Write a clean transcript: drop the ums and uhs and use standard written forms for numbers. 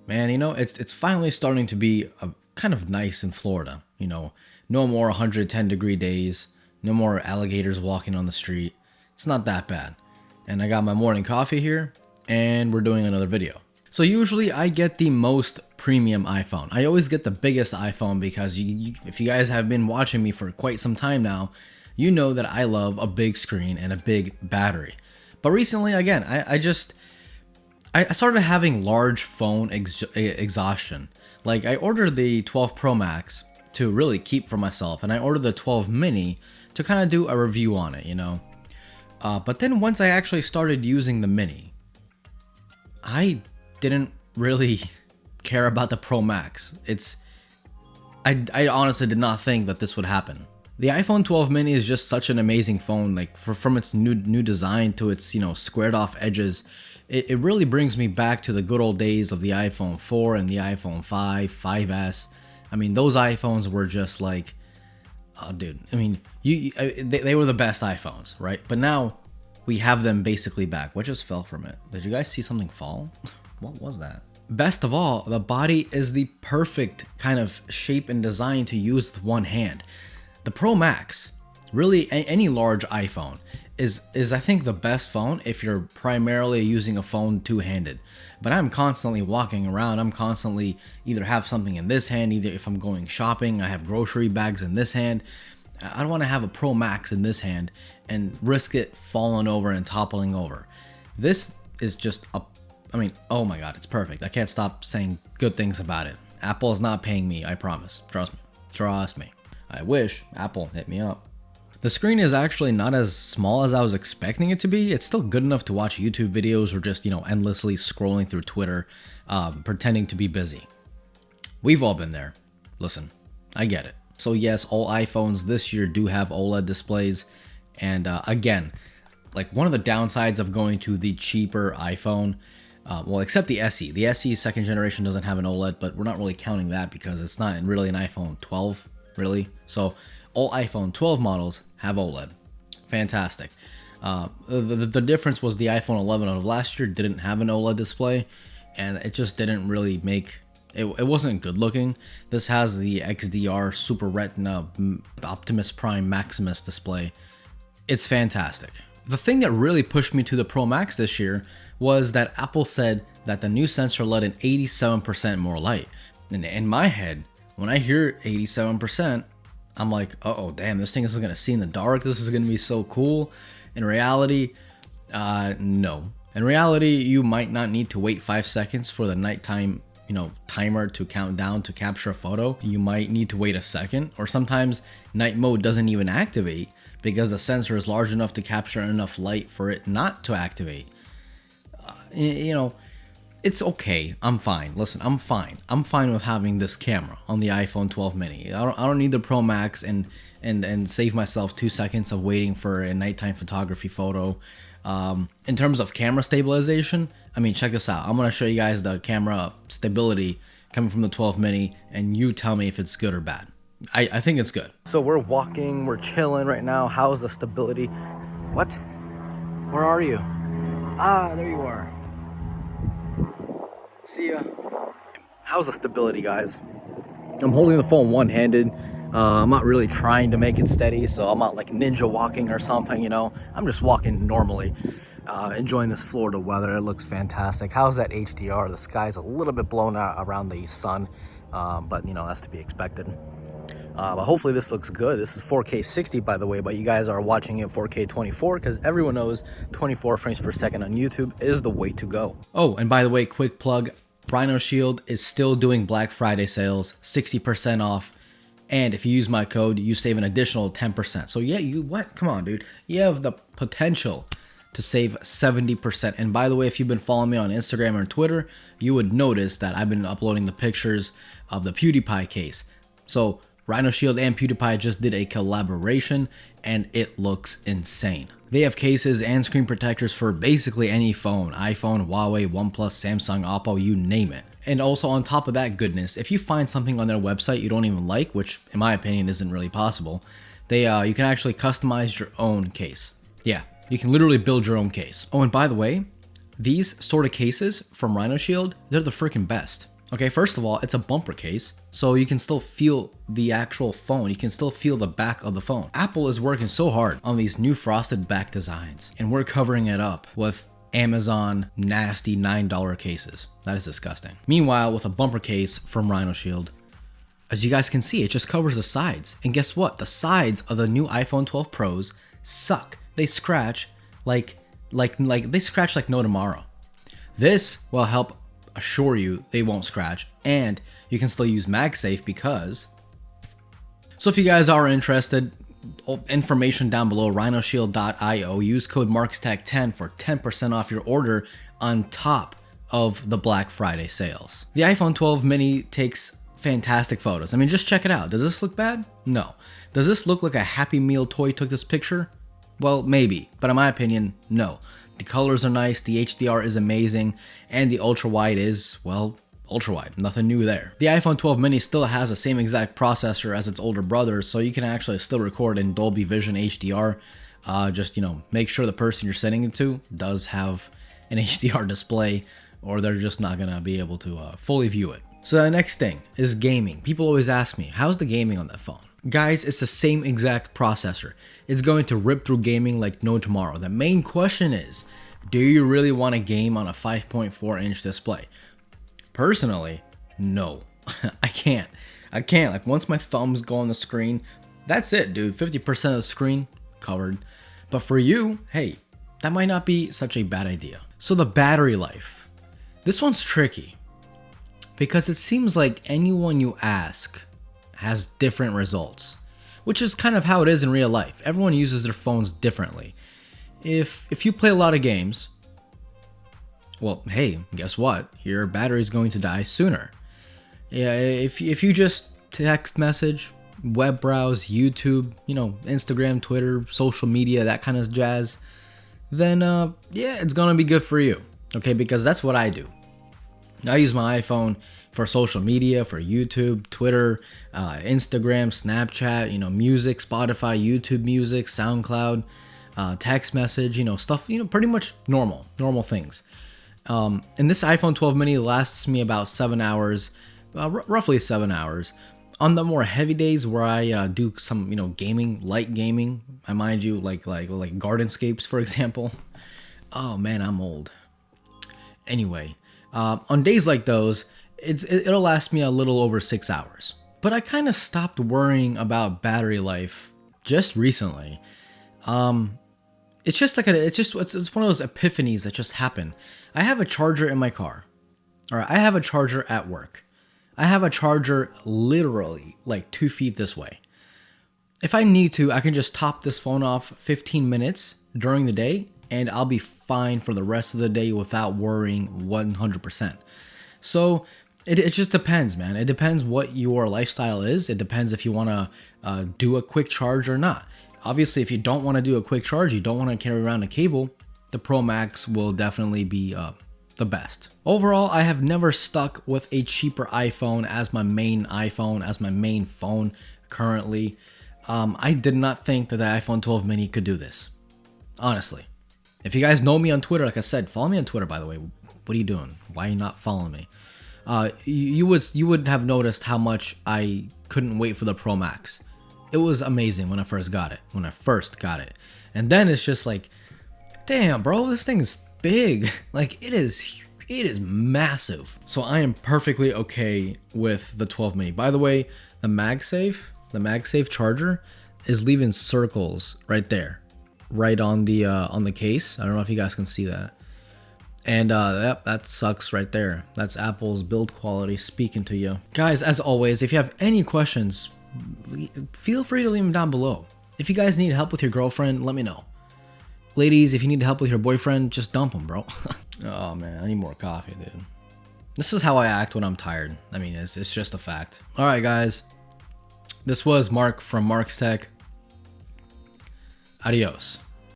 Man, it's finally starting to be kind of nice in Florida. No more 110-degree days, no more alligators walking on the street. It's not that bad. And I got my morning coffee here, and we're doing another video. So usually I get the most premium iPhone. I always get the biggest iPhone because if you guys have been watching me for quite some time now, you know that I love a big screen and a big battery. But recently, again, I started having large phone exhaustion. Like, I ordered the 12 Pro Max to really keep for myself, and I ordered the 12 mini to kind of do a review on it. But then once I actually started using the mini, I didn't really care about the Pro Max. I honestly did not think that this would happen. The iPhone 12 mini is just such an amazing phone. Like, from its new design to its squared off edges, it really brings me back to the good old days of the iPhone 4 and the iPhone 5, 5S. I mean, those iPhones were just like, oh, dude. I mean, they were the best iPhones, right? But now we have them basically back. What just fell from it? Did you guys see something fall? What was that? Best of all, the body is the perfect kind of shape and design to use with one hand. The Pro Max, really any large iPhone, is I think the best phone if you're primarily using a phone two-handed. But I'm constantly walking around. I'm constantly either have something in this hand, either if I'm going shopping, I have grocery bags in this hand. I don't want to have a Pro Max in this hand and risk it falling over and toppling over. This is just oh my god, it's perfect. I can't stop saying good things about it. Apple is not paying me, I promise. Trust me. I wish Apple hit me up. The screen is actually not as small as I was expecting it to be. It's still good enough to watch YouTube videos or just, endlessly scrolling through Twitter, pretending to be busy. We've all been there. Listen, I get it. So yes, all iPhones this year do have OLED displays. And again, like, one of the downsides of going to the cheaper iPhone, well, except the SE. The SE second generation doesn't have an OLED, but we're not really counting that because it's not really an iPhone 12, really. So all iPhone 12 models have OLED. Fantastic. The difference was the iPhone 11 of last year didn't have an OLED display, and it just didn't really make it wasn't good looking. This has the XDR Super Retina Optimus Prime Maximus display. It's fantastic. The thing that really pushed me to the Pro Max this year was that Apple said that the new sensor let in 87% more light. And in my head, when I hear 87%, I'm like, oh damn, this thing is gonna see in the dark. This is gonna be so cool. In reality, no. In reality, you might not need to wait 5 seconds for the nighttime, timer to count down to capture a photo. You might need to wait a second, or sometimes night mode doesn't even activate because the sensor is large enough to capture enough light for it not to activate. It's okay. I'm fine. Listen, I'm fine. I'm fine with having this camera on the iPhone 12 mini. I don't need the Pro Max and save myself 2 seconds of waiting for a nighttime photography photo. In terms of camera stabilization, I mean, check this out. I'm going to show you guys the camera stability coming from the 12 mini, and you tell me if it's good or bad. I think it's good. So we're walking, we're chilling right now. How's the stability? What? Where are you? Ah, there you are. See ya. How's the stability, guys? I'm holding the phone one-handed. I'm not really trying to make it steady, so I'm not like ninja walking or something, I'm just walking normally, enjoying this Florida weather. It looks fantastic. How's that HDR? The sky's a little bit blown out around the sun, but that's to be expected. But hopefully this looks good. This is 4K 60, by the way, but you guys are watching it 4K 24 because everyone knows 24 frames per second on YouTube is the way to go. Oh, and by the way, quick plug, Rhino Shield is still doing Black Friday sales, 60% off. And if you use my code, you save an additional 10%. So yeah, come on, dude. You have the potential to save 70%. And by the way, if you've been following me on Instagram or Twitter, you would notice that I've been uploading the pictures of the PewDiePie case. So Rhino Shield and PewDiePie just did a collaboration, and it looks insane. They have cases and screen protectors for basically any phone: iPhone, Huawei, OnePlus, Samsung, Oppo, you name it. And also on top of that goodness, if you find something on their website you don't even like, which in my opinion isn't really possible, you can actually customize your own case. Yeah, you can literally build your own case. Oh, and by the way, these sort of cases from Rhino Shield, they're the freaking best. Okay, first of all, it's a bumper case, so you can still feel the actual phone. You can still feel the back of the phone. Apple is working so hard on these new frosted back designs, and we're covering it up with Amazon nasty $9 cases. That is disgusting. Meanwhile, with a bumper case from Rhino Shield, as you guys can see, it just covers the sides. And guess what? The sides of the new iPhone 12 Pros suck. They scratch like they scratch like no tomorrow. This will help assure you they won't scratch, and you can still use MagSafe because. So if you guys are interested, information down below, rhinoshield.io. Use code MarksTech10 for 10% off your order on top of the Black Friday sales. The iPhone 12 mini takes fantastic photos. I mean, just check it out. Does this look bad? No. Does this look like a Happy Meal toy took this picture? Well, maybe, but in my opinion, no. The colors are nice, the HDR is amazing, and the ultra wide is, well, ultra wide. Nothing new there. The iPhone 12 mini still has the same exact processor as its older brother, so you can actually still record in Dolby Vision HDR. Just, make sure the person you're sending it to does have an HDR display, or they're just not gonna be able to fully view it. So the next thing is gaming. People always ask me, how's the gaming on that phone? Guys, it's the same exact processor. It's going to rip through gaming like no tomorrow. The main question is, do you really want to game on a 5.4-inch display? Personally, no. I can't. Like, once my thumbs go on the screen, that's it, dude. 50% of the screen covered. But for you, hey, that might not be such a bad idea. So the battery life. This one's tricky because it seems like anyone you ask has different results, which is kind of how it is in real life. Everyone uses their phones differently. If you play a lot of games, well, hey, guess what? Your battery's going to die sooner. Yeah, if you just text message, web browse, YouTube, Instagram, Twitter, social media, that kind of jazz, then yeah, it's gonna be good for you. Okay, because that's what I do. I use my iPhone for social media, for YouTube, Twitter, Instagram, Snapchat, music, Spotify, YouTube Music, SoundCloud, text message, stuff, pretty much normal things. And this iPhone 12 mini lasts me about 7 hours, roughly 7 hours. On the more heavy days where I do some, gaming, light gaming, I mind you, like Gardenscapes, for example. Oh man, I'm old. Anyway, on days like those, it'll last me a little over 6 hours. But I kind of stopped worrying about battery life just recently. It's just like it's one of those epiphanies that just happen. I have a charger in my car. All right, I have a charger at work. I have a charger literally like 2 feet this way. If I need to, I can just top this phone off 15 minutes during the day, and I'll be fine for the rest of the day without worrying 100%. So it just depends, man. It depends what your lifestyle is. It depends if you want to do a quick charge or not. Obviously, if you don't want to do a quick charge, you don't want to carry around a cable, the Pro Max will definitely be the best. Overall, I have never stuck with a cheaper iPhone as my main iPhone, as my main phone currently. I did not think that the iPhone 12 mini could do this, honestly. If you guys know me on Twitter, like I said, follow me on Twitter, by the way. What are you doing? Why are you not following me? You would have noticed how much I couldn't wait for the Pro Max. It was amazing when I first got it. And then it's just like, damn, bro, this thing is big. Like, it is massive. So I am perfectly okay with the 12 mini. By the way, the MagSafe charger is leaving circles right there, right on the case. I don't know if you guys can see that. And that sucks right there. That's Apple's build quality speaking to you. Guys, as always, if you have any questions, feel free to leave them down below. If you guys need help with your girlfriend, let me know. Ladies, if you need help with your boyfriend, just dump him, bro. Oh man, I need more coffee, dude. This is how I act when I'm tired. I mean, it's just a fact. All right, guys. This was Mark from Marks Tech. Adios.